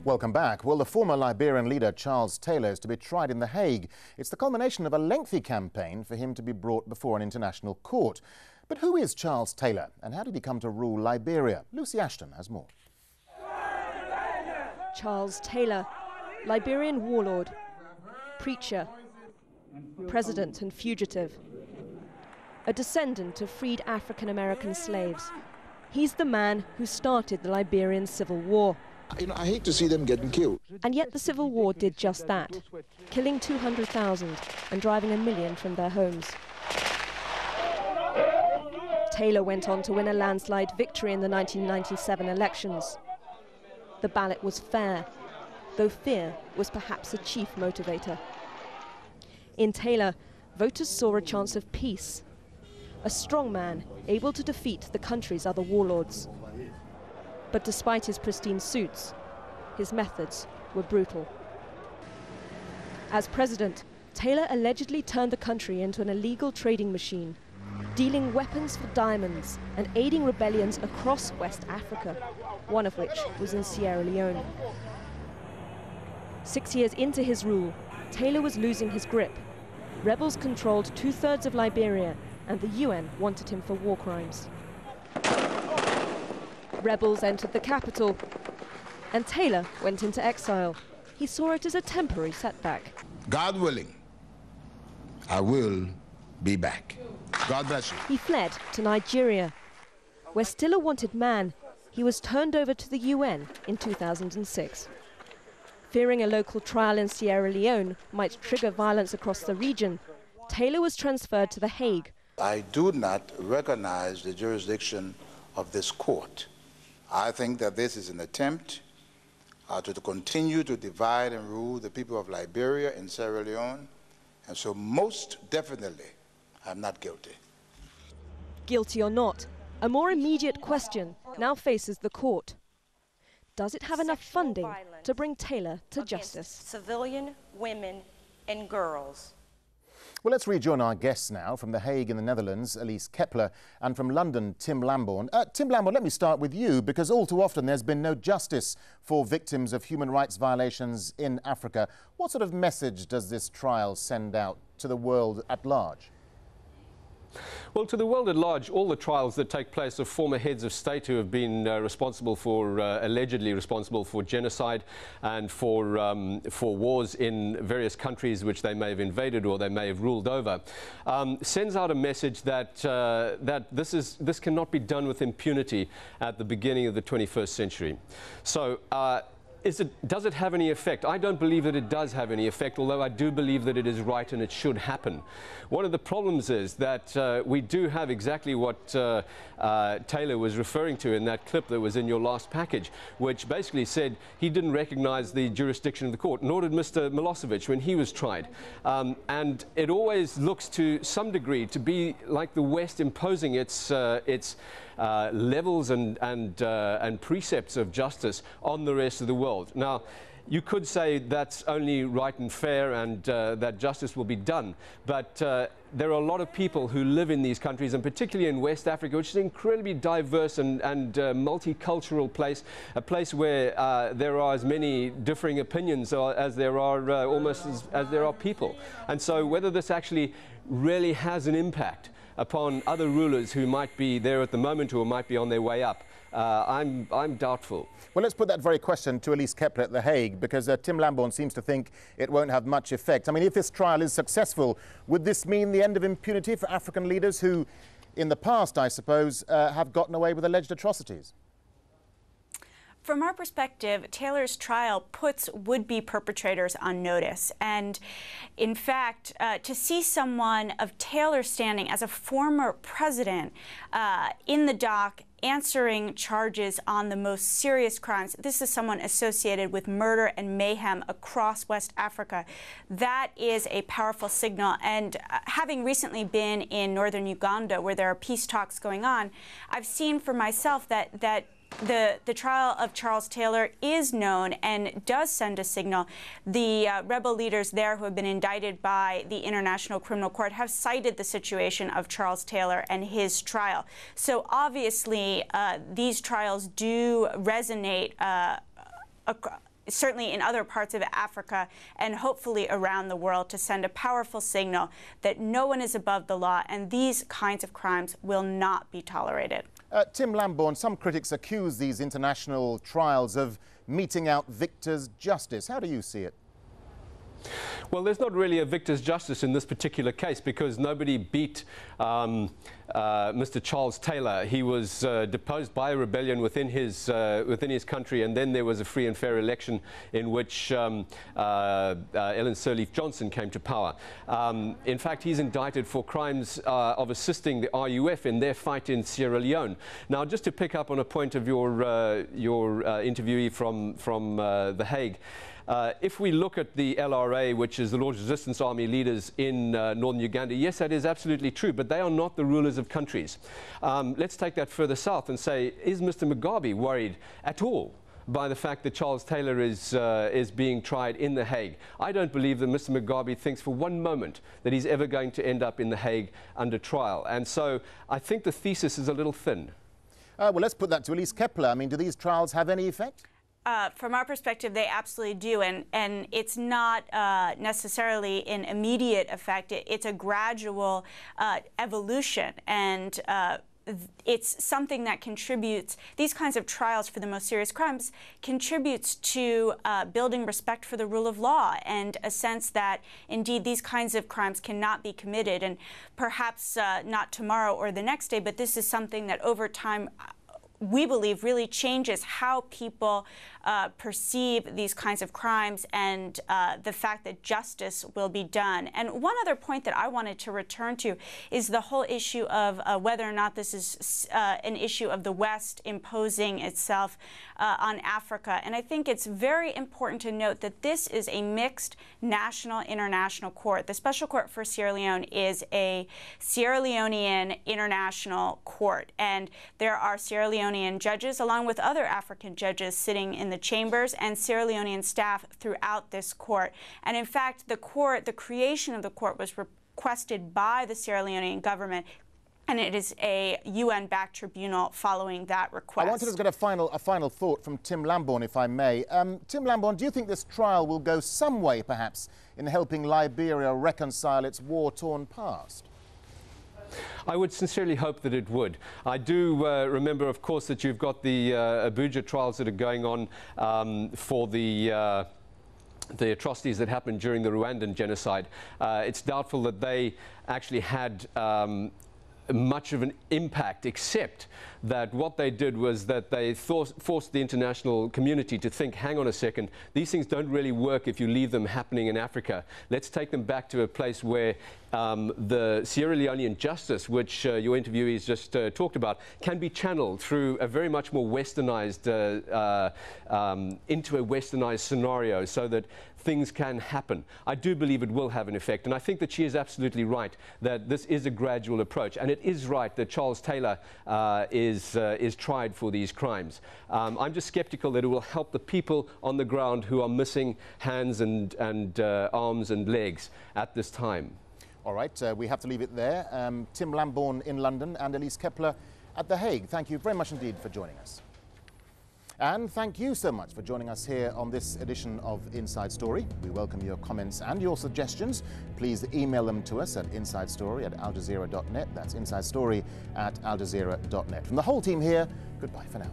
Welcome back. Well, the former Liberian leader Charles Taylor is to be tried in The Hague. It's the culmination of a lengthy campaign for him to be brought before an international court. But who is Charles Taylor and how did he come to rule Liberia? Lucy Ashton has more. Charles Taylor, Liberian warlord, preacher, president and fugitive, a descendant of freed African-American slaves. He's the man who started the Liberian Civil War. I hate to see them getting killed. And yet the Civil War did just that, killing 200,000 and driving 1 million from their homes. Taylor went on to win a landslide victory in the 1997 elections. The ballot was fair, though fear was perhaps a chief motivator. In Taylor, voters saw a chance of peace, a strong man able to defeat the country's other warlords. But despite his pristine suits, his methods were brutal. As president, Taylor allegedly turned the country into an illegal trading machine, dealing weapons for diamonds and aiding rebellions across West Africa, one of which was in Sierra Leone. 6 years into his rule, Taylor was losing his grip. Rebels controlled 2/3 of Liberia, and the UN wanted him for war crimes. Rebels entered the capital, and Taylor went into exile. He saw it as a temporary setback. God willing, I will be back. God bless you. He fled to Nigeria, where still a wanted man, he was turned over to the UN in 2006. Fearing a local trial in Sierra Leone might trigger violence across the region, Taylor was transferred to The Hague. I do not recognize the jurisdiction of this court. I think that this is an attempt to continue to divide and rule the people of Liberia and Sierra Leone, and so most definitely I'm not guilty. Guilty or not, a more immediate question now faces the court. Does it have enough funding to bring Taylor to justice? Civilian women and girls. Well, let's rejoin our guests now from The Hague in the Netherlands, Elise Kepler, and from London, Tim Lambourne. Tim Lambourne, let me start with you, because all too often there's been no justice for victims of human rights violations in Africa. What sort of message does this trial send out to the world at large? Well, to the world at large, all the trials that take place of former heads of state who have been allegedly responsible for genocide and for wars in various countries which they may have invaded or they may have ruled over, sends out a message that this cannot be done with impunity at the beginning of the 21st century. So. Does it have any effect? I don't believe that it does have any effect, although I do believe that it is right and it should happen. One of the problems is that we do have exactly what Taylor was referring to in that clip that was in your last package, which basically said he didn't recognize the jurisdiction of the court, nor did Mr. Milosevic when he was tried. And it always looks to some degree to be like the West imposing its levels and precepts of justice on the rest of the world. Now, you could say that's only right and fair and that justice will be done, but there are a lot of people who live in these countries, and particularly in West Africa, which is an incredibly diverse and multicultural place, a place where there are as many differing opinions as there are almost as there are people. And so whether this actually really has an impact upon other rulers who might be there at the moment or might be on their way up, I'm doubtful. Well, let's put that very question to Elise Kepler at The Hague, because Tim Lambourne seems to think it won't have much effect. I mean, if this trial is successful, would this mean the end of impunity for African leaders who, in the past, I suppose, have gotten away with alleged atrocities? From our perspective, Taylor's trial puts would-be perpetrators on notice. And in fact, to see someone of Taylor's standing as a former president in the dock answering charges on the most serious crimes, this is someone associated with murder and mayhem across West Africa. That is a powerful signal. And having recently been in northern Uganda, where there are peace talks going on, I've seen for myself that the trial of Charles Taylor is known and does send a signal. The rebel leaders there who have been indicted by the International Criminal Court have cited the situation of Charles Taylor and his trial. So obviously these trials do resonate certainly in other parts of Africa and hopefully around the world, to send a powerful signal that no one is above the law and these kinds of crimes will not be tolerated. Tim Lambourne, some critics accuse these international trials of meting out victors' justice. How do you see it? Well, there's not really a victor's justice in this particular case because nobody beat Mr. Charles Taylor. He was deposed by a rebellion within his country, and then there was a free and fair election in which Ellen Sirleaf Johnson came to power. In fact, he's indicted for crimes of assisting the RUF in their fight in Sierra Leone. Now, just to pick up on a point of your interviewee from The Hague, if we look at the LRA, which is the Lord's Resistance Army leaders in northern Uganda, yes, that is absolutely true, but they are not the rulers of countries. Let's take that further south and say, is Mr. Mugabe worried at all by the fact that Charles Taylor is being tried in The Hague? I don't believe that Mr. Mugabe thinks for one moment that he's ever going to end up in The Hague under trial. And so I think the thesis is a little thin. Well, let's put that to Elise Kepler. I mean, do these trials have any effect? From our perspective, they absolutely do, and it's not necessarily an immediate effect. It's a gradual evolution, and it's something that contributes, these kinds of trials for the most serious crimes contributes to building respect for the rule of law and a sense that indeed these kinds of crimes cannot be committed, and perhaps not tomorrow or the next day, but this is something that over time we believe really changes how people perceive these kinds of crimes and the fact that justice will be done. And one other point that I wanted to return to is the whole issue of whether or not this is an issue of the West imposing itself on Africa. And I think it's very important to note that this is a mixed national international court. The Special Court for Sierra Leone is a Sierra Leonean international court, and there are Sierra Leonean judges along with other African judges sitting in the chambers and Sierra Leonean staff throughout this court. And in fact, the creation of the court was requested by the Sierra Leonean government, and it is a UN-backed tribunal following that request. I wanted to get a final thought from Tim Lambourne, if I may. Tim Lambourne, do you think this trial will go some way, perhaps, in helping Liberia reconcile its war-torn past? I would sincerely hope that it would. I do remember, of course, that you've got the Abuja trials that are going on for the atrocities that happened during the Rwandan genocide. It's doubtful that they actually had much of an impact, except that what they did was that they forced the international community to think, hang on a second, these things don't really work if you leave them happening in Africa. Let's take them back to a place where the Sierra Leonean justice, which your interviewees just talked about, can be channeled through a very much more westernized, into a westernized scenario so that things can happen. I do believe it will have an effect, and I think that she is absolutely right that this is a gradual approach, and it is right that Charles Taylor is tried for these crimes. I'm just skeptical that it will help the people on the ground who are missing hands and arms and legs at this time. All right, we have to leave it there. Tim Lambourne in London and Elise Kepler at The Hague. Thank you very much indeed for joining us. And thank you so much for joining us here on this edition of Inside Story. We welcome your comments and your suggestions. Please email them to us at insidestory@aljazeera.net. That's insidestory@aljazeera.net. From the whole team here, goodbye for now.